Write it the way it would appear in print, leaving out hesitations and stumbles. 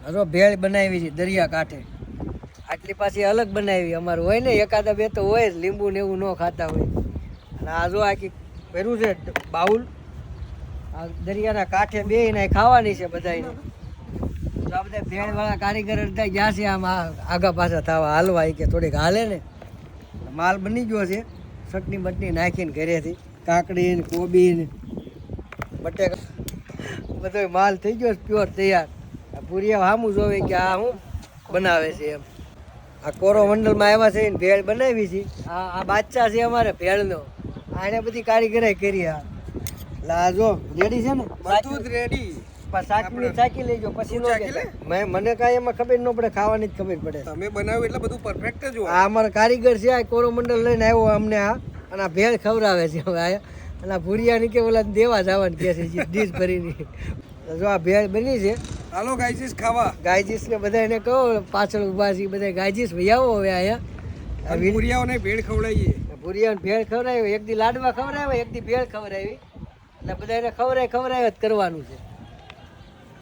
હરો ભેળ બનાવી છે દરિયા કાંઠે. આટલી પાછી અલગ બનાવી. અમારું હોય ને એકાદા બે તો હોય જ, લીંબુ ને એવું ન ખાતા હોય. અને આ જો આખી ભર્યું છે બાઉલ. આ દરિયાના કાંઠે બેહીને ખાવાની છે બધાને. તો આ બધા ભેળવાળા કારીગર બધા ગયા છે આમ આગા પાછા થવા હાલવા કે થોડીક હાલે ને. માલ બની ગયો છે, ચટણી બટણી નાખીને ઘરેથી, કાકડી ને કોબી ને બટેકા બધો માલ થઈ ગયો પ્યોર તૈયાર. પૂરિયા સામું જોવે કે આ શું બનાવે છે એમ. આ કોરોમંડળમાં આવ્યા છે ને ભેળ બનાવી છે. આ બાદશાહ છે અમારે ભેળનો. આને બધી કારીગરાઈ કરી. એટલે આ જો રેડી છે ને, બધું જ રેડી. શાકની ચાકી લેજો પછી નો મને કાંઈ એમાં ખબર ન પડે, ખાવાની જ ખબર પડે. તમે બનાવ્યું એટલે બધું પરફેક્ટ જ હોય. આ અમારા કારીગર છે, આ કોરોમંડળ લઈને આવ્યો અમને આ, અને આ ભેળ ખવડાવે છે હવે આ. અને આ ભૂરિયા ની કે ઓલા દેવા જવાનું કે છે ડીશ ભરીને. જો આ ભેળ બની છે. હાલો ગાયજીસ ખાવા. ગાયજીસ ને બધા એને કહો પાછળ ઉભા છે બધા ગાયજીસ ભાઈ આવો હવે અહીંયા. ભૂરિયાઓને ભેળ ખવડાવીએ. ભૂરિયાને ભેળ ખવડાવી, એક દી લાડવા ખવડાવે, એક દી ભેળ ખવડાવી. એટલે બધા એને ખવડાય જ કરવાનું છે.